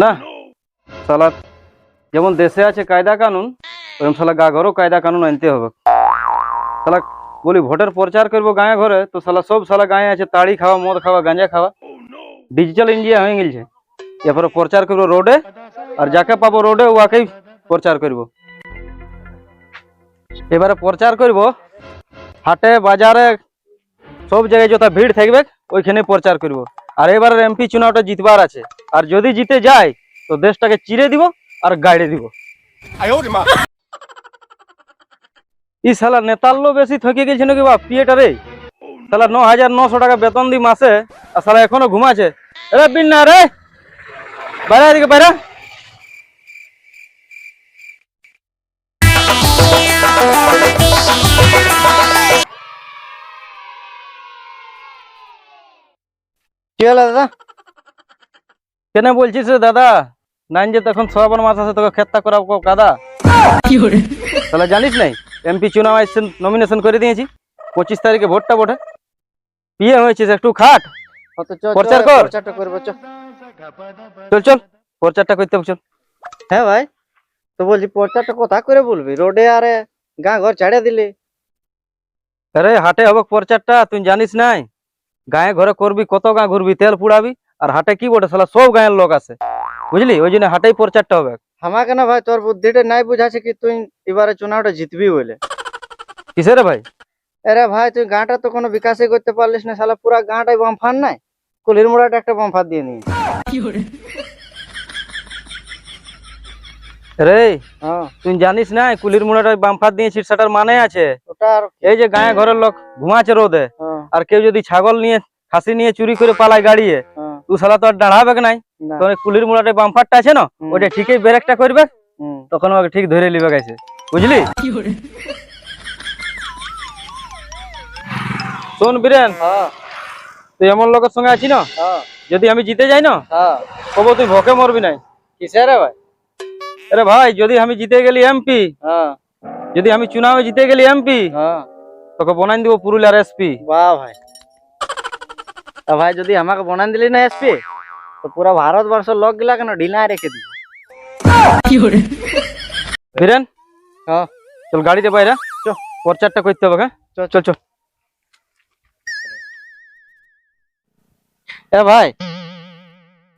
না শালা যেমন দেশে আছে কায়দা কানুন ওরকম শালা গা ঘরও কায়দা কানুন আনতে হবে। শালা বলি ভোটের প্রচার করবো গায়ে ঘরে তো শালা সব শালা গায়ে আছে তাড়ি খাওয়া মদ খাওয়া গাঁজা খাওয়া ডিজিটাল ইন্ডিয়া হয়ে গেছে। এরপরে প্রচার করবো রোডে আর যাকে পাবো রোডে ওয়াকেই প্রচার করব। এবারে প্রচার করব হাটে বাজারে সব জায়গায় যত ভিড় থাকবে ওইখানে প্রচার করব। আর এবারের এমপি চুনাওটা জিতবার আছে, আর যদি জিতে যায় তো দেশটাকে চিরে দিব আর গাড়ে দিব। ই শালা নেতাল্লো বেশি থকে গেছে নাকি বাপ পিয়েটা রে। শালা 9,900 টাকা বেতন দি মাসে আর শালা এখনো ঘুমাচ্ছে। রে বিন্না রে বাইরে এদিকে বাইরে। কি হলো দাদা? কেন বলছিস রে দাদা? নাইন যে তখন শ্রাবণ মাস আছে তোকে খেত্তা করাবো কাদা। তাহলে জানিস নাই এমপি চুনাও আসছেন, নমিনেশন করে দিয়েছি। 25 তারিখে ভোটটা বটে। বিয়ে হয়েছিস একটু খাট প্রচার কর। প্রচারটা করবো চ। চল চল প্রচারটা করতে হবে, চল। হ্যাঁ ভাই, তো বলছি প্রচারটা কথা করে বলবি? রোডে আরে গা ঘর ছাড়িয়ে দিলি। আরে হাটে হবে প্রচারটা, তুই জানিস নাই? গায়ে ঘরে করবি, কত গা ঘুরবি, তেল পুড়াবি। আর হাটে কি বটে শালা সব গায়ের লোক আছে, বুঝলি? ওই জন্য হাটেই প্রচারটা হবে। আমাকে না ভাই তোর বুদ্ধিটা নাই বুঝাছে কি তুই এবারে চুনাওটা জিতবি বলে। কিসে রে ভাই? আরে ভাই তুই গাঁটা তো কোনো বিকাশই করতে পারলিস না, শালা পুরা গাঁটাই বামফান নাই। কুলির মোড়াটা একটা বামফার দিয়ে নিয়ে। রে হ্যাঁ তুই জানিস না কুলির মুড়াটাই বামফাত দিয়েছিস, সেটার মানে আছে। ওটা আর এই যে গায়ে ঘরের লোক ঘুমাচ্ছে রোদে, হ্যাঁ, আর কেউ যদি ছাগল নিয়ে খাসি নিয়ে চুরি করে পালায় গাড়িয়ে, হ্যাঁ, তুই শালা তো আর দাঁড়াবে নাই। না, তো কুলির মুড়াটাই বামফারটা আছে না, হুম। ওইটা ঠিকই ব্রেকটা করবে, হুম। তখন ওকে ঠিক ধরে নিবে গেছে, বুঝলি? শোন বীরেন, হ্যাঁ, তুই এমন লোকের সঙ্গে আছি না, হ্যাঁ, যদি আমি জিতে যাই না হ্যাঁ। কবো তুই ভকে মরবি নাই। কিসে রে ভাই? আরে ভাই যদি আমি জিতে গেলি এমপি, হ্যাঁ, যদি আমি চুনাবে জিতে গেলি এমপি, হ্যাঁ। তোকে বনাই দিব পুরুলিয়ার এসপি। বাহ ভাই, তা ভাই যদি আমাকে বনান দিলি না এসপি, তো পুরা ভারতবর্ষ লোক গিলা কেন ঢিলায় রেখে দিব। বীরেন হ্যাঁ, চল গাড়িতে বাইরে চল, প্রচারটা করতে হবে। হ্যাঁ চল চল চল। এ ভাই,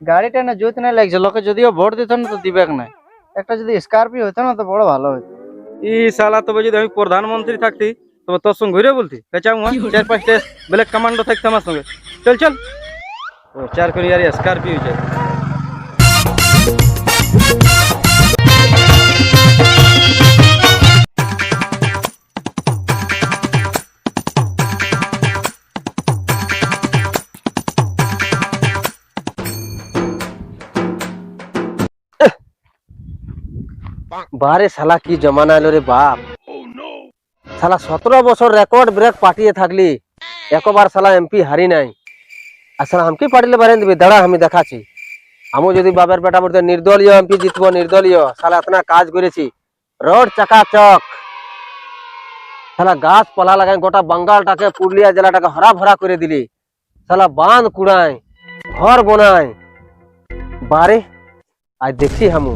গাড়িটা না জোত না লাগছে, লোকে যদিও ভোট দিত না তো দিবে না। একটা যদি স্করপিও হতো না তো বড় ভালো হতো। ই শালা তবে যদি আমি প্রধানমন্ত্রী থাকতি তবে তোর সঙ্গে ঘুরে বলতি পেঁচাও 4-5টা ব্ল্যাক কমান্ডো থাকতো আমার সঙ্গে। চল চল প্রচার করি আর স্করপিও যাই। বারে শালা কি জমানা এলো রে বাপ। শালা 17 বছর রেকর্ড ব্রেক পাঠিয়ে থাকলি, একবার শালা এমপি হারি নাই। আর শালা আমাকে পাঠিলে বারেন দিবি, দাঁড়া আমি দেখাচ্ছি। আমি যদি বাবার বেটা বলতে নির্দলীয় এমপি জিতবো, নির্দলীয়। শালা এতনা কাজ করেছি, রোড চাকাচক, শালা গাছ পালা লাগাই গোটা বাঙ্গালটাকে, পুরুলিয়া জেলাটাকে হরা ভরা করে দিলি। শালা বাঁধ কুড়াই, ঘর বনাই। বারে আজ দেখছি হামু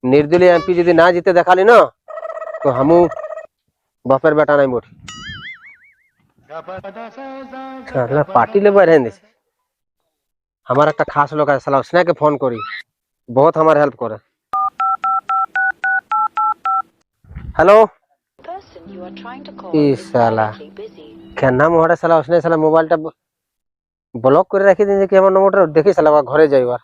নির্দলীয় এমপি যদি না জিতে দেখালি না তো হামু বাপের বেটা নাই বটি। পার্টি ले बैठे दिस। हमारा একটা খাস লোক আছে, সালা उसने के फोन करी, बहुत हमारे हेल्प करे। हेलो ई साला केना मोहरे साला उसने साला मोबाइलটা ব্লক করে রাখি দিন যে কি আমার নম্বরটা দেখি সালা ঘরে যাইবার।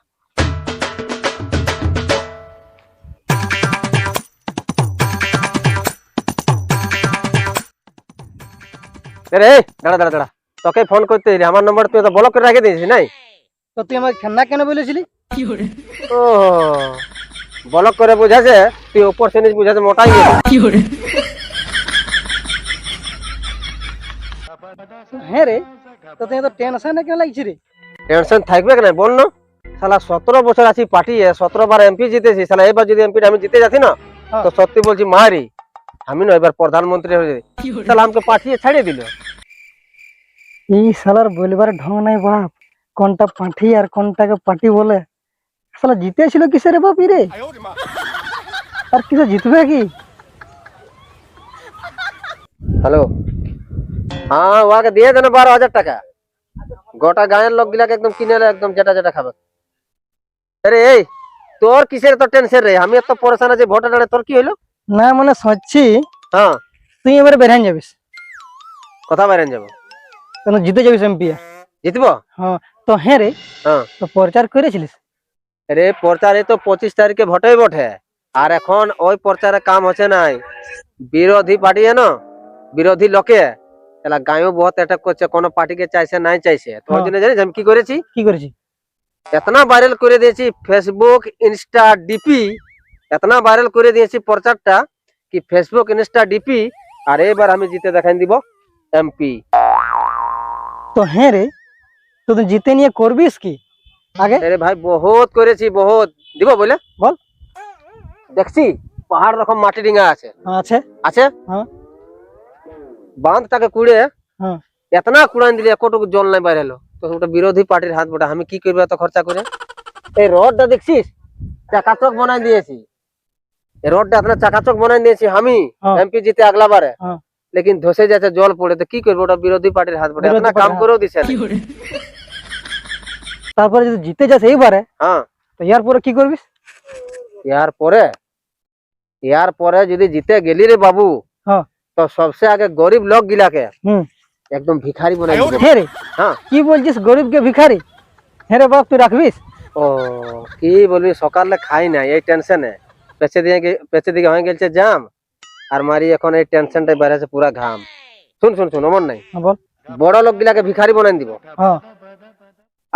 अरे दाड़ा दाड़ा दाड़ा তোকে ফোন করতে দিলি, আমার নম্বর তুই তো ব্লক করে রেখে দিয়েছিস নাই? তো তুই আমাকে খেলনা কেন বলেছিলি? ও ব্লক করে বুঝাছে, তুই উপর সে নিচ বুঝাছে মোটাই গেলি। হ্যাঁ রে, তো তুই তো টেনশন কেন লাগছিস রে? টেনশন থাকবে না বল না। শালা 17 বছর আছি পার্টিয়ে, 17 বার এমপি জিতেছি। শালা এবার যদি এমপি আমি জিতে যাচ্ছি না তো সত্যি বলছি মারি আমি না এবার প্রধানমন্ত্রী হয়ে যাই। শালা আমাকে পাঠিয়ে ছাড়িয়ে দিল। এই শালার বলবার ঢং নাই বাপ, কোনটা পাঠি আর কোনটাকে পাটি বলে। শালা জিতেছিল কিসের বাপি রে? আর কিছু জিতবে কি? হ্যালো, হ্যাঁ ওকে দিয়ে দেন 12,000 টাকা। গোটা গাঁয়ের লোক গিলাকে একদম কিনে এলো, একদম যেটা যেটা খাবে। আরে এই তোর কিসের তো টেনশন রে? আমি এত পরেশান আছি ভোটে দাঁড়ে, তোর কি হইলো? না মানে শুনছি হ্যাঁ, তুই এবারে বেরহান যাবিস, কথা বাইরেন যাবো, কেন জিতে যাবিস এমপি। জিতবো। হ্যাঁ তো হ্যাঁ রে, হ্যাঁ তো প্রচার করেছিলিস? রে, প্রচারে তো 25 তারিখে ভোটেই বটে, আর এখন ওই প্রচারে কাম হচ্ছে নাই। বিরোধী পার্টি না, বিরোধী লোকে এলা গাঁয়েও বহুত অ্যাটাক করছে, কোনো পার্টিকে চাইছে নাই চাইছে। তোর জন্য জানিস আমি কি করেছি? কি করেছি? এতনা ভাইরাল করে দিয়েছি ফেসবুক, ইনস্টা, ডিপি, এতনা ভাইরাল করে দিয়েছি প্রচারটা কি ফেসবুক, ইনস্টা, ডিপি। আর এবার আমি জিতে দেখাই দিব এমপি। তো হ্যাঁ রে, তো তুই জিতে নিয়ে করবিস কি আগে? আরে ভাই বহুত করেছি, বহুত দিব বলে বল। দেখছি পাহাড় রকম মাটি ডিঙা আছে, আছে আছে হ্যাঁ। বাঁধটাকে কুড়ে হ্যাঁ এতনা কুড়ান দিলে একটুকু জল নাই বাইরে হলো, তো ওটা বিরোধী পার্টির হাত বটা। আমি কি করবো এত খরচা করে? এই রোডটা দেখছিস চাকাচক বানাই দিয়েছি, এই রোডটা আপনার চাকাচক বানাই দিয়েছি আমি হ্যাঁ। এমপি জিতে আগলাবারে, হ্যাঁ। লেকিন ধসে যাচ্ছে জল পড়ে, তো কি করবো? ওটা বিরোধী পার্টির হাত বটে, বিরোধী এতনা কাম পার্টির করেও দিছে না। তারপরে যদি জিতে যাস এইবারে, হ্যাঁ, তো ইয়ার পরে কি করবিস? ইয়ার পরে যদি জিতে গেলি রে বাবু, হ্যাঁ। তো সবসে আগে গরিব লোক গিলাকে হুম। একদম ভিখারি বানাই দিব। হ্যাঁ রে, হ্যাঁ। কি বলছিস গরিবকে ভিখারি? হ্যাঁ রে বাপ, তুই রাখবিস? ও কি বলবি, সকালে খাই না এই টেনশনে, পেছে দিকে হয়ে গেছে জাম, আর মারি এখন এই টেনশনটাই বেড়েছে পুরা ঘাম। শুন শুন শুন, অমন নাই, হ্যাঁ বল। বড় লোক গিলাকে ভিখারি বানাই দিব, হ্যাঁ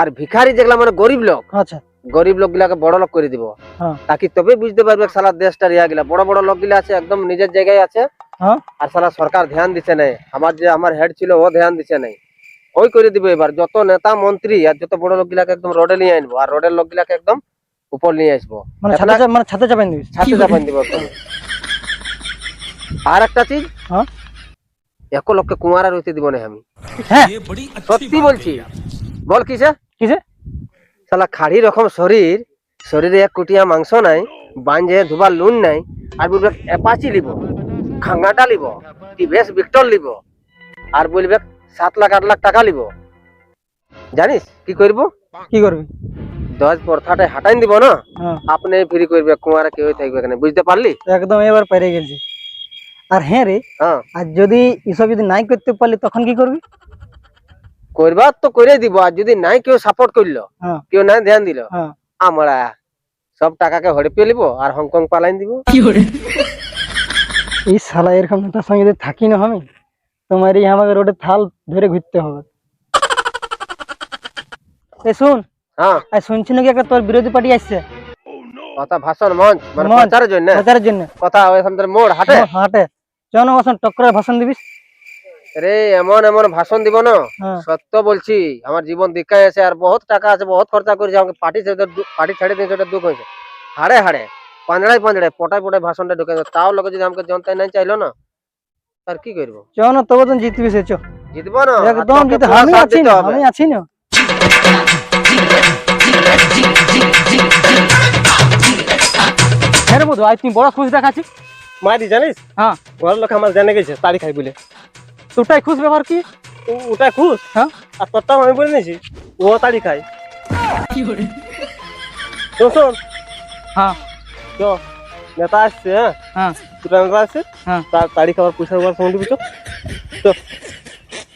আর ভিখারি যেগুলা মানে গরিব লোক, আচ্ছা গরিব লোক গিলাকে বড় লোক করে দিব। হ্যাঁ। তাকি তবে বুঝতে পারবে সালা দেশটা রিয়া গিলা বড় বড় লোক গিলা আছে একদম নিজের জায়গায় আছে, হ্যাঁ আর সালা সরকার ধ্যান দিচ্ছে নাই। আমার হেড ছিল ও ধ্যান দিচ্ছে নাই, ওই করে দিবে। এবার যত নেতা মন্ত্রী আর যত বড় লোক গিলাকে একদম রোডে নিয়ে আনবো, আর রোডের লোক গিলাকে একদম উপর নিয়ে আসবো, মানে ছাতে চাপাই দিবিস? ছাতে চাপান দিব একদম। আর একটা চিজ, হ্যাঁ। এক লোককে কুমারা রইতে দিব না আমি, হ্যাঁ সত্যি বলছি। বল কিসে? কিসে? শালা খাড়ি রকম শরীর, শরীরে 1 কুটিয়া মাংস নাই, বাঞ্জে ধুবার লুন নাই, আর বলবে অ্যাপাচি লিব, খাঙ্গাটা লিব, টিভিএস ভিক্টর লিব, আর বলবে 7 লাখ 8 লাখ টাকা লিব। জানিস কি করব? কি করবি? 10 পরথাটা হাঁটাই দিব না, হ্যাঁ আপনি ফ্রি করবে, কুমারা কেউ থাকবে এখানে, বুঝতে পারলি? একদম এবার পেরে গেছি। আর হ্যাঁ রে, হ্যাঁ, আর যদি এসব যদি নাই করতে পারলি তখন কি করবি? করবার তো করে দিব, আর যদি নাই কেউ সাপোর্ট করলো, হ্যাঁ কেউ নাই ধ্যান দিল, হ্যাঁ। আমরা সব টাকাকে হড়পিয়ে নিব আর হংকং পালাইন দিব। এই শালা এরকম নেতার সঙ্গে যদি থাকি না আমি, তোমার এই আমাকে রোডে থাল ধরে ঘুরতে হবে। এ শুন, হ্যাঁ, আর শুনছি নাকি একটা তোর বিরোধী পার্টি আসছে কথা ভাষণ মঞ্চ মানে মঞ্চ। প্রচারের জন্য, প্রচারের জন্য কথা ওইখান থেকে মোড় হাটে। হাটে জনবাসন টক্করে ভাষণ দিবিস? রে এমন এমন ভাষণ দিব না, হ্যাঁ। সত্য বলছি, আমার জীবন দীক্ষায় আছে, আর বহুত টাকা আছে, বহুত খরচা করেছি, আমাকে পার্টি ছেড়ে দিয়েছে, ওটা দুঃখ হয়েছে। হাড়ে হাড়ে পাঁজড়ায় পটায় পটায় ভাষণটা ঢুকে দেয়, তাও লোকে যদি আমাকে জনতাই নাই চাইলো না, তার কি করবো? চ না, তবে তো জিতবি সে, চ জিতবো না, আর একদম তোকে জিতে। পুরো আমি সাথ আছি দিতে না, হবে। আমি আছি না। হ্যাঁ রে বধু, আজ তুই বড় খুশ দেখাচ্ছি। মারি জানিস, হ্যাঁ ঘর লোক আমার জেনে গেছে তারি খাই বলে, তোটাই খুশ ব্যাপার কি? ওটা খুশ। হ্যাঁ আর তোরটাও আমি বলে নিয়েছি ও তারি খাই। শোন শোন, হ্যাঁ চ নেতা আসছে, হ্যাঁ হ্যাঁ দুটা নেতা আসছে, হ্যাঁ। তার তারি খাওয়ার পয়সা ফোন দিবি।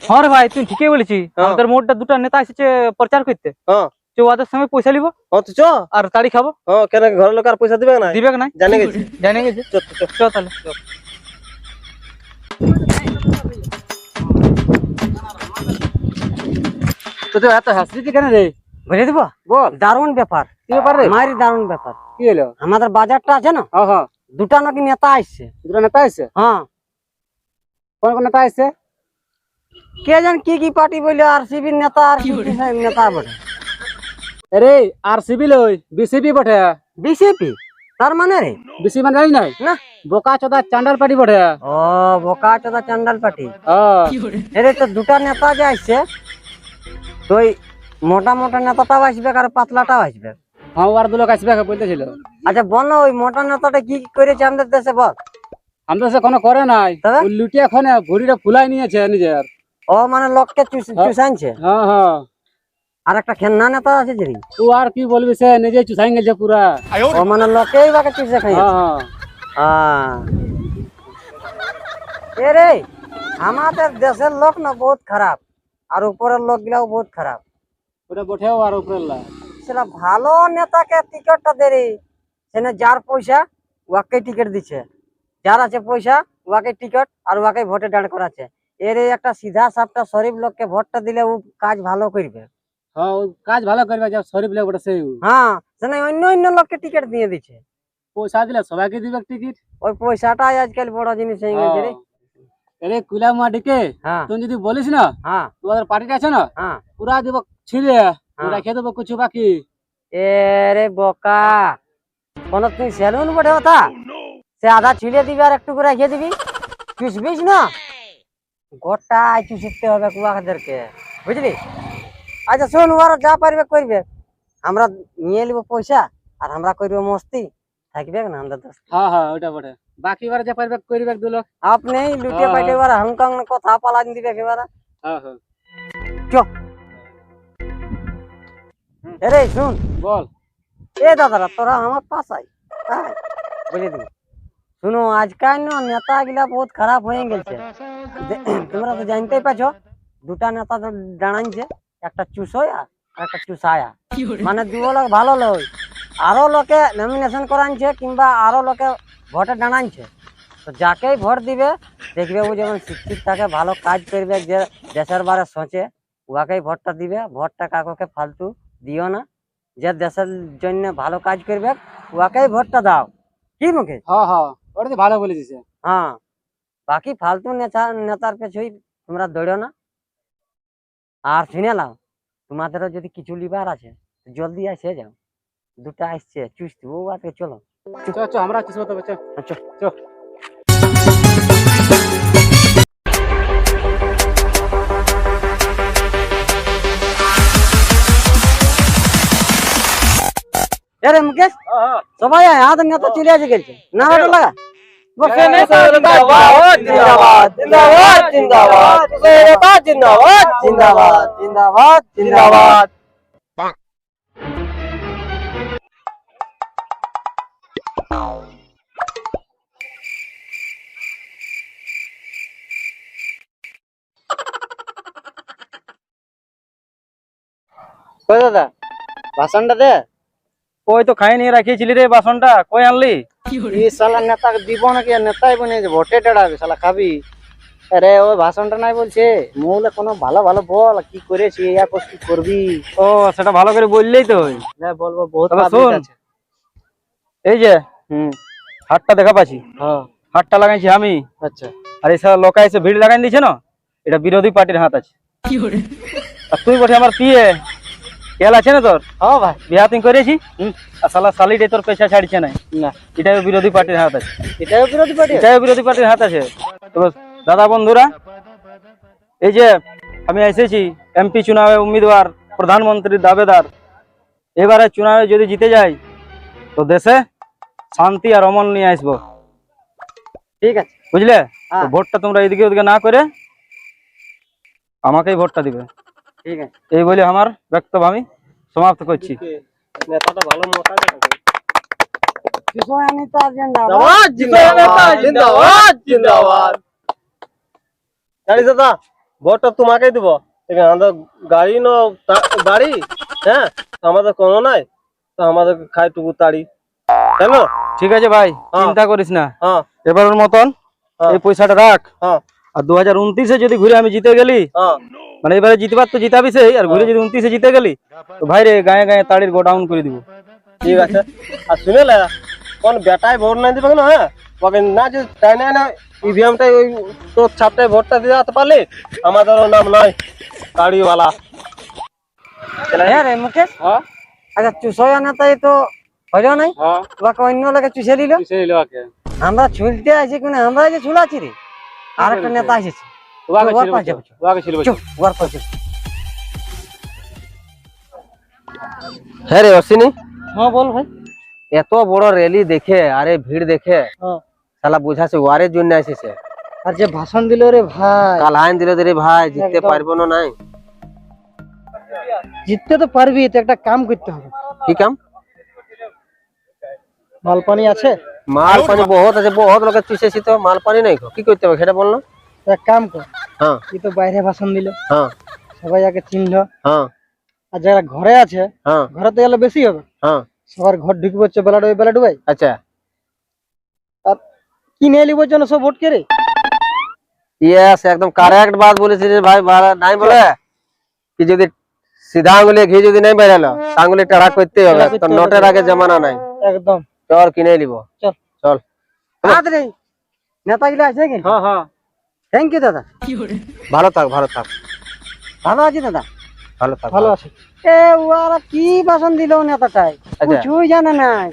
হ্যাঁ রে ভাই, তুই ঠিকই বলেছিস। হ্যাঁ। আমাদের মোড়টা দুটা নেতা এসেছে প্রচার করতে, হ্যাঁ তো ওদের সঙ্গে পয়সা নিব হ্যাঁ, তো চ। আর তাড়ি খাবো। হ্যাঁ, কেন ঘরের লোক আর পয়সা দিবে না? দিবে না? জানে গেছি। জানে গেছে। চ চ, চ। চ তাহলে। তো তুই এত হাসছিস কেন রে? বুঝে দিব, বল দারুণ ব্যাপার। কি ব্যাপার রে? আমারই দারুণ ব্যাপার। কি হলো? আমাদের বাজারটা আছে না, হ্যাঁ হ্যাঁ, দুটা নাকি নেতা আসছে। দুটা নেতা আসছে? হ্যাঁ, কোন কোন নেতা আসছে? কে জান কি কি পার্টি বলে, আরসিবি নেতা আর কি কি নেতা বটে। আরে আরসিবি লই বিসিবি বটে। বিজেপি তার মানে রে? বিসি মানে জানি নাই না। বোকা চোদা চান্ডাল পার্টি বটে। ও বোকা চোদা চান্ডাল পার্টি। হ্যাঁ, এরে তো দুটা নেতা যে আসছে, তো ওই মোটা মোটা নেতাটাও আসবে আর পাতলাটাও আসবে। হ্যাঁ আর দু লোক আসবে বলতেছিল। আচ্ছা বল না ওই মোটা নেতাটা কি কি করেছে আমাদের দেশে বল। আমাদের সে কোনো করে নাই, তবে? ওই লুটিয়ে এখন ভুড়িটা ফুলাই নিয়েছে নিজের। ও মানে লোককে চুষাইছে। হ্যাঁ হ্যাঁ, আর একটা খেন্না নেতা আছে যে তুই আর কি বলবি, সে নিজে চুষাই গেছে পুরা। ও মানে লোকেই বাকে চুষে খাই। হ্যাঁ হ্যাঁ, এ রে আমাদের দেশের লোক না বহুত খারাপ, আর উপরের লোক গুলাও বহুত খারাপ। ওটা বঠেও আর উপরে সেটা ভালো নেতাকে টিকিটটা দে রে, সেনে যার পয়সা ওয়াকে টিকিট দিচ্ছে, যার আছে পয়সা ওয়াকে টিকিট আর ওয়াকে ভোটে দাঁড় করাচ্ছে। এর এই একটা সিধা সাপটা শরীফ লোককে ভোটটা দিলে ও কাজ ভালো করবে। হ্যাঁ, ও কাজ ভালো করবে, যা শরীফ লোক ওটা সেই হ্যাঁ সেনে অন্য অন্য লোককে টিকিট দিয়ে দিচ্ছে। পয়সা দিলে সবাইকে দিবে টিকিট। ওই পয়সাটাই আজকাল বড় জিনিস হয়ে গেছে রে। আরে কুলা মাটিকে হ্যাঁ তুই যদি বলিস না হ্যাঁ তোমাদের পার্টিটা আছে না, হ্যাঁ পুরা দিব ছিঁড়ে, হ্যাঁ। রেখে দেবো কিছু বাকি। এ রে বোকা, কোন তুই সেলুন বটে ওটা? সে আধা ছিঁড়ে দিবি আর একটু করে রেখে দিবি, চুষবিস না গোটাই চুষতে হবে কুয়াদেরকে, বুঝলি? আচ্ছা শোন, ওরা যা পারবে করবে, আমরা নিয়ে নিব পয়সা আর আমরা করবো মস্তি, থাকবে না আমাদের দোস্ত। হ্যাঁ হ্যাঁ, ওটা বটে। বাকি এবার যা পারবে করবে দু লোক। আপনি লুটিয়ে হ্যাঁ। পাইলে এবার হংকং কথা পালান দিবে একেবারে। হ্যাঁ হ্যাঁ, এরে শুন, বল। এ দাদারা তোরা আমার পাশাই বুঝে দিবি। শুনো আজকাল না নেতা গুলা বহুত খারাপ হয়ে গেছে। তোমরা তো জানতেই পারছো, দুটা নেতা দাঁড়াইছে, একটা চুষয়া আর একটা চুষায়া। মানে দু লোক ভালো লোক, আরো লোকে নমিনেশন করাইছে কিংবা আরো লোকে ভোটে দাঁড়াইছে। তো যাকেই ভোট দিবে দেখবে ও যেমন শিক্ষিত থাকে, ভালো কাজ করবে, যে দেশের বারে সোচে, উহাকেই ভোটটা দিবে। ভোটটা কাকুকে ফালতু দিও না, যে দেশের জন্য ভালো কাজ করবে উহাকেই ভোটটা দাও। কি মুখে? হ্যাঁ হ্যাঁ, ওটা তো ভালো বলেছিস। হ্যাঁ, বাকি ফালতু নেতার পেছই তোমরা দৌড়ো না। আর শুনে নাও, তোমাদেরও যদি কিছু লিবার আছে জলদি আসে যাও, দুটা আসছে চুষতে, ও আজকে চলো। চল চল, আমরা চুষবো তবে, চল আচ্ছা চল। আরে মুকেশ, সবাই আয়, হাত নেতা চলে আসে গেছে, নারাটা লাগা। বসে নেতা জিন্দাবাদ জিন্দাবাদ জিন্দাবাদ জিন্দাবাদ জিন্দাবাদ জিন্দাবাদ জিন্দাবাদ জিন্দাবাদ। কই দাদা ভাষণটা দে। ওই তো খাই নিয়ে রাখিয়েছিলি রে বাসনটা, কই আনলি? এই শালা নেতাকে দিব নাকি? আর নেতাই বনে ভোটে টেড়াবে, শালা খাবি? আরে ওই ভাষণটা নাই বলছে, মৌলে কোনো ভালো ভালো বল, কি করেছি ইয়া কি করবি? ও সেটা ভালো করে বললেই তো হয়। বলবো বহুত তবে public শোন, আছে। এই যে হুম, হাটটা দেখা পাচ্ছি, হ্যাঁ হাটটা লাগাইছি আমি, আচ্ছা। আর এই সব লোক এসে ভিড় লাগাই দিছে না, এটা বিরোধী পার্টির হাত আছে। আর তুই বটে আমার পিয়ে, খেয়াল আছে না তোর? হ্যাঁ ভাই, বিয়া তুই করেছি, আর শালা শালিটাই তোর পেশা ছাড়ছে না, না এটাই বিরোধী পার্টির হাত আছে, এটাও বিরোধী পার্টি। এটাই বিরোধী পার্টির হাত আছে। তো দাদা বন্ধুরা, এই যে আমি এসেছি এমপি চুনাবে উম্মিদওয়ার, প্রধানমন্ত্রীর দাবেদার। এবারে চুনাবে যদি জিতে যাই তো দেশে শান্তি আর অমল নিয়ে আসবো, ঠিক আছে, বুঝলে? হ্যাঁ। তো ভোটটা তোমরা এদিকে ওদিকে না করে আমাকেই ভোটটা দিবে, ঠিক আছে। এই বলে আমার বক্তব্য আমি সমাপ্ত করছি। নেতাটা ভালো মোটা নেতা জিন্দাবাদ। জিন্দাবাদ জিন্দাবাদ জিন্দাবাদ। জানিস দাদা, ভোটটা তোমাকেই দিব। আমাদের গাড়ি ন গাড়ি, হ্যাঁ আমাদের কোনো নাই, তো আমাদের খাই টুকু তাড়ি, কেন? ঠিক আছে ভাই, হ্যাঁ। চিন্তা করিস না, হ্যাঁ এবারের মতন হ্যাঁ। এই পয়সাটা রাখ। হ্যাঁ আর 2029-এ যদি ঘুরে আমি জিতে গেলি, হ্যাঁ, মানে এবারে জিতবার তো জিতাবি সেই, আর ঘুরে যদি 29-এ জিতে গেলি তো ভাই রে গায়ে গায়ে তাড়ির গোডাউন করে দিব। ঠিক আছে। আর শুনে লে, কোন বেটায় ভোট নাই দিবে না, হ্যাঁ ওকে না, যে তাই না ইভিএমটাই ওই তোর ছাপটায় ভোটটা দিয়ে দিতে পারলে আমাদেরও নাম নয় গাড়িওয়ালা। হ্যাঁ রে মুকেশ, হ্যাঁ আচ্ছা চুষয়া নেতাই তো হইল নাই, হ্যাঁ, ওকে অন্য লোকে চুষে দিল। সেই লোকে আমরা ছুলতে আছি কোন, আমরা যে ছুলাছি রে, আর একটা নেতা এসেছে। ওয়াকে ওর ছিল পাশে বসো। ওয়াকে ছিল চুপ, ওর পাশে। হ্যাঁ রে অশ্বিনী, হ্যাঁ বল ভাই। এত বড় র্যালি দেখে আরে ভিড় দেখে হ্যাঁ। শালা বুঝাছে ওয়ারের জন্য আসিছে। আর যে ভাষণ দিল রে ভাই, কাল আইন দিলে রে ভাই জিততে একদম। পারবো না নাই। জিততে তো পারবি, তো একটা কাম করতে হবে। কি কাম? মাল পানি আছে? মাল পানি বহুত আছে, বহুত লোকের চুষেছি তো মাল পানি নাই গো। কি করতে হবে সেটা বল না। তো এক কাম কর, হ্যাঁ তুই তো বাইরে ভাষণ দিল, হ্যাঁ সবাই আগে চিনল। হ্যাঁ আর যারা ঘরে আছে, হ্যাঁ ঘরে তো গেলে বেশি হবে। হ্যাঁ সবার ঘর ঢুকবো, হচ্ছে বেলা ডুবে বেলা ডুবাই। আচ্ছা আর কিনে নিবো জন্য সব ভোট করে। ইয়েস একদম কারেক্ট বাত বলেছিস রে ভাই। নাই বলে কি যদি সিধা আঙুলে ঘি যদি নাই বেরালো আঙুলে টেढ़ा করতে হবে। তো নোটের আগে জমানা নাই। একদম। চল কিনে নিব। চল। চল তাড়াতাড়ি নেতাগুলো আছে কি? হ্যাঁ হ্যাঁ থ্যাংক ইউ দাদা। ভালো থাক ভালো থাক ভালো আছি দাদা। ভালো থাক ভালো আছে। এ ওরা কি ভাষণ দিল নেতাটাই, আচ্ছা। কিছুই জানে নাই।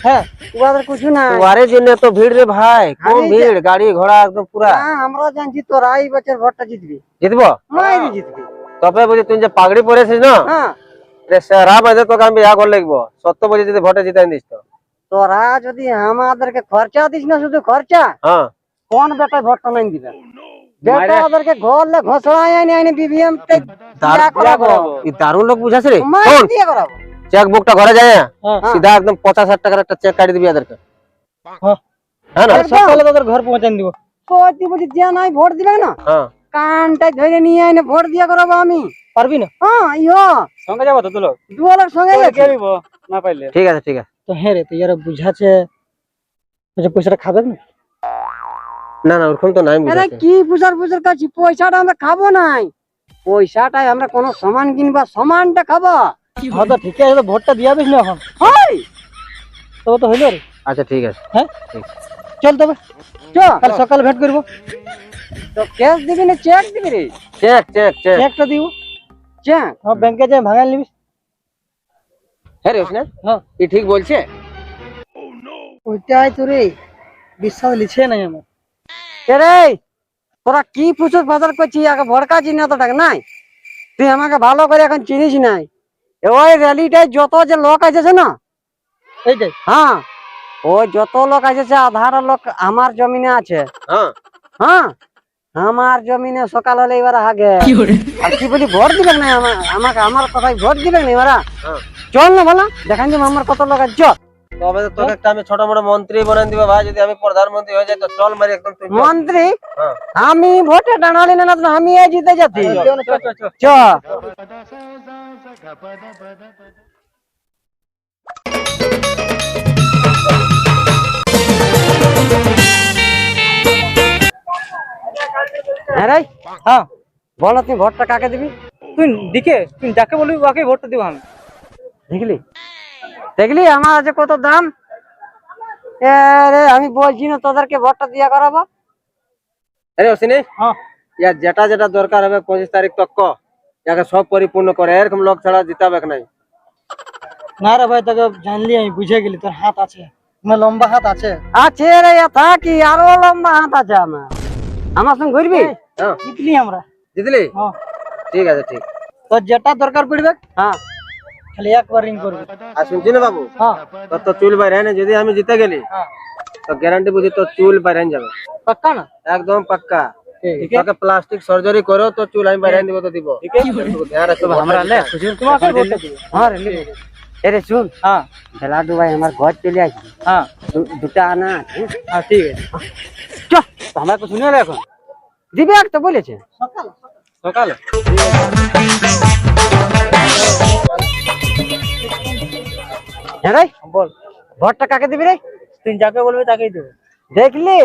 হ্যাঁ, ওদের কিছু নাই। ওয়ারের জন্য তো ভিড় রে ভাই, কম আমি ভিড়, গাড়ি ঘোড়া একদম পুরা। হ্যাঁ, আমরা জানছি তোরা এই বছর ভোটটা জিতবি, জিতবো মাইরি জিতবি। তবে বুঝি তুই যে পাগড়ি পরেছিস না হ্যাঁ, রে সেরা বাজে তোকে আমি ইয়া করে লিখবো। সত্য বুঝি যদি ভোটে জিতাই দিস তো। তোরা যদি আমাদেরকে খরচা দিস না, শুধু খরচা, হ্যাঁ কোন বেটা ভোটটা নাই দিবে? বেটা ওদেরকে ঘরলে ঘোষণায় আনি আনি বিবিএম তে করাবো, এই দারুণ লোক বুঝাছে রে। মাইরি শোন দিয়ে করাবো। চেক বুকটা ঘরে যায় হ্যাঁ। সিধা একদম 50,000 টাকার একটা চেক কাটি দিবি এদেরকে। হ্যাঁ। হ্যাঁ না? আর সকালে তোদের ঘর পৌঁছান দিব। সত্যি বলছি, যে নাই ভোট দিবে না, হ্যাঁ কানটাই ধরে নিয়ে আইনে ভোট দিয়ে করাবো আমি। পারবি না? হ্যাঁ, ইয়ো সঙ্গে যাবো তো তুলো দু লোক সঙ্গে যাচ্ছে। না পাইলে। ঠিক আছে ঠিক আছে। তো হ্যাঁ রে, তুই আর বুঝাচ্ছে যে পয়সাটা খাবে না। না না ওরকম তো নাই আরে বুঝাছে। কি বুঝার বুঝার কাছি, পয়সাটা আমরা খাবো নাই, পয়সাটাই আমরা কোনো সামান কিনবা, সামানটা খাবো। হ্যাঁ তো ঠিক আছে, তো ভোটটা দিয়া দিস না এখন। হয় তবে তো হইলো রে। আচ্ছা ঠিক আছে। হ্যাঁ ঠিক। চল তবে, চ, কাল সকালে ভেট করবো। তো ক্যাশ দিবি না চেক দিবি রে? Check check check. একটা দিব। চেক। হ্যাঁ, ব্যাংকে যাই ভাঙাল নিবি। হ্যাঁ রে ওসনে হ্যাঁ, কি ঠিক বলছে? ওইটাই তো রে, বিশ্বাস লিছে নাই আমার। রে তোরা কি পুচুর বাজার করছিস, আগে ভড়কাছি না তোটাকে নাই, তুই আমাকে ভালো করে এখন চিনিস নাই। ওই র্যালিটায় যত যে লোক আসেছে না, এইটাই। হ্যাঁ, ওই যত লোক আসেছে আধার লোক আমার জমিনে আছে। হ্যাঁ হ্যাঁ, আমার জমিনে সকাল হলে এবার আগে আর কি বলি ভোট দিবেন না আমাকে, আমার কথাই ভোট দিবেন না এবার। হ্যাঁ। চল না ভালো দেখান যে আমার কত লোক আছে। চল তবে তো তোকে একটা আমি ছোট মোটো মন্ত্রী বানাই দিব ভাই। যদি আমি প্রধানমন্ত্রী হয়ে যাই তো চল মারি একদম তুই চল। মন্ত্রী, হ্যাঁ। আমি ভোটে দাঁড়ালি না, তো আমি এই জিতে যাচ্ছি। চ হ্যাঁ রে, হ্যাঁ, বলো তুই ভোটটা কাকে দিবি? তুই দিকে, তুই যাকে বলবি ওকে ভোটটা দিব আমি। দেখলি দেখলি আমার আছে কত দাম। রে আমি বলছি না তোদেরকে ভোটটা দিয়া করাবো। আরে ওসনে হ্যাঁ, ইয়া যেটা যেটা দরকার হবে 25 তারিখ তক ক যাকে সব পরিপূর্ণ করে। এরকম লোক ছাড়া জিতাবে নাই। না রে ভাই, তোকে জানলি আমি বুঝে গেলি তোর হাত আছে, আমার লম্বা হাত আছে। আছে রে, থাকি আরো লম্বা হাত আছে আমার। আমার সঙ্গে ঘুরবি? হ্যাঁ জিতলি আমরা। জিতলি? হ্যাঁ, ঠিক আছে ঠিক। তোর যেটা দরকার পড়বে হ্যাঁ, খালি একবার রিং করবি। আর শুনছি না বাবু, হ্যাঁ তোর তো চুল বাইরে না। যদি আমি জিতে গেলি হ্যাঁ, তো গ্যারান্টি বুঝি তোর চুল বাইরে যাবে। পাক্কা না? একদম পাক্কা। ঠিক তোকে প্লাস্টিক সার্জারি করো তো চুল আমি বাইরে দিব তো দিব। তোকে ধ্যান রাখতে হবে। আমরা লে তোমাকে ভোটটা দিব। হ্যাঁ রে লিখে দে। এরে শুন, হ্যাঁ বেলাডু ভাই আমার ঘর চলে আসবি, হ্যাঁ দুটা আনা আছে। হ্যাঁ, ঠিক আছে। চল আমরা তো শুনে এলে এখন দিবে একটা বলেছে। সকালে। হ্যাঁ রে, বল, ভোটটা কাকে দিবি রে? তুই যাকে বলবি তাকেই দেবো। দেখলি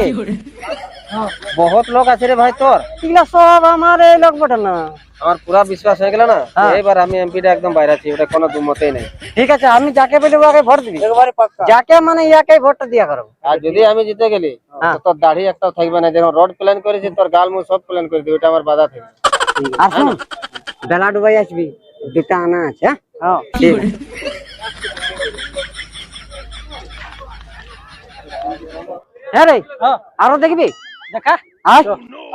বহুত লোক আছে রে ভাই তোর। এগুলা সব আমার এই লোক বটে না। আমার পুরা বিশ্বাস হয়ে গেল না। হ্যাঁ। এবার আমি এমপিটা একদম বাইরে আছি, ওটা কোনো দুমতেই নাই। ঠিক আছে, আমি যাকে বলবো আগে ভোট দিবি, একবারে পাক্কা। যাকে মানে ইয়াকে ভোটটা দিয়া করবো। আর যদি আমি জিতে গেলি হ্যাঁ। তো তোর দাড়ি একটাও থাকবে না। যেরকম রোড প্ল্যান করেছি তোর গাল মুখ সব প্ল্যান করে দিবি, ওটা আমার বাধা থাকবে। আর শুন, বেলাডু ভাই আসবি, দুটা আনা আছে। হ্যাঁ? হ্যাঁ, ঠিক আছে। হ্যাঁ রে, হ্যাঁ, আরো দেখবি? দেখা। আয়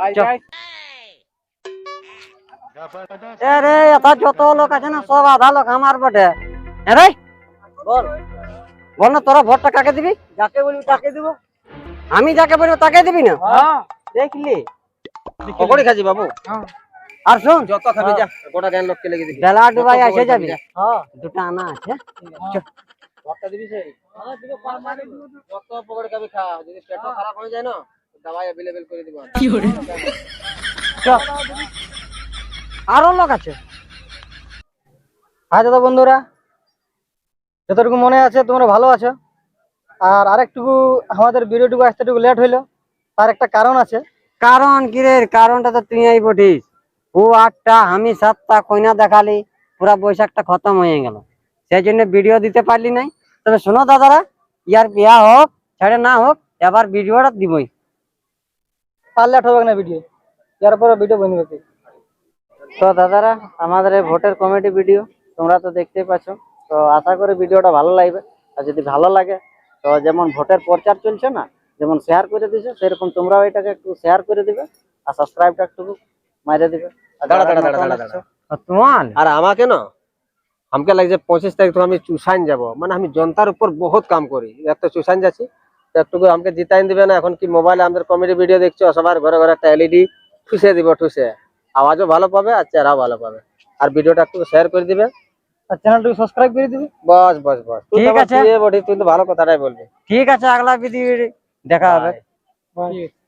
আয়, চল। আয়। এ রে, এটা যত লোক আছে না সব আধা লোক আমার বটে। এ রে, বল বল না, তোরা ভোটটা কাকে দিবি? যাকে বলবি তাকে দিব। আমি যাকে বলবো তাকে দিবি না? দেখলি? পকড়ি খাচ্ছি বাবু, আর শোন, যত খাবি যা, গোটা গান লোককে লেগে দিবি। বেলা ডুবাই এসে যাবি। দুটো আনা আছে। ভোটটা দিবি সেই যত পকড়ি খাবি খা, যদি পেট খারাপ হয়ে যায় না দাওয়াই অ্যাভেলেবেল করে দিব। চল। আরো লোক আছে। হ্যাঁ দাদা বন্ধুরা, যতটুকু মনে আছে তোমরা ভালো আছো। আর আরেকটুকু আমাদের ভিডিওটুকু আসতে একটু লেট হইলো, তার একটা কারণ আছে। কারণ কি রে? কারণটা তো তুই এই বটিস। ও 8টা আমি 7টা কইনা দেখালি, পুরা বৈশাখটা খতম হয়ে গেল। সেই জন্য ভিডিও দিতে পারলি নাই। তবে শোনো দাদারা, ইয়ার বিয়া হোক ছেড়ে না হোক, এবার ভিডিওটা দিবই। আর লেট হবে না ভিডিও, এর পরে ভিডিও বানবে কি? তো দাদারা, আমাদের এই ভোটের কমিটি ভিডিও তোমরা তো দেখতেই পাচ্ছ। তো আশা করি ভিডিওটা ভালো লাগবে। আর যদি ভালো লাগে তো যেমন ভোটের প্রচার চলছে না, যেমন শেয়ার করে দিছো, সেরকম তোমরাও এটাকে একটু শেয়ার করে দিবে আর সাবস্ক্রাইবটা একটু মাইরে দিবে। আর দাঁড়া, যারা দাঁড়া, নতুন দাঁড়া, আসছো, তোমার আর আমাকে না, আমাকে লাগছে 25 তারিখ তো আমি চুষাইন যাব। মানে আমি জনতার উপর বহুত কাম করি, এত চুষাইন যাচ্ছি। তো একটু আমাকে জিতাইন দিবে না? এখন কি মোবাইলে আমাদের কমেডি ভিডিও দেখছো, সবার ঘরে ঘরে একটা এলইডি ঠুসে দিব, ঠুসে আওয়াজও ভালো পাবে আর চেহারাও ভালো পাবে। আর ভিডিওটা একটু শেয়ার করে দিবে, আর চ্যানেলটাকে সাবস্ক্রাইব করে দিবে। বস বস বস। তুই ঠিক তো আছে। বটি, তুই তো ভালো কথাটাই বলবি। ঠিক আছে, আগলা ভিডিও দেখা হবে। Bye.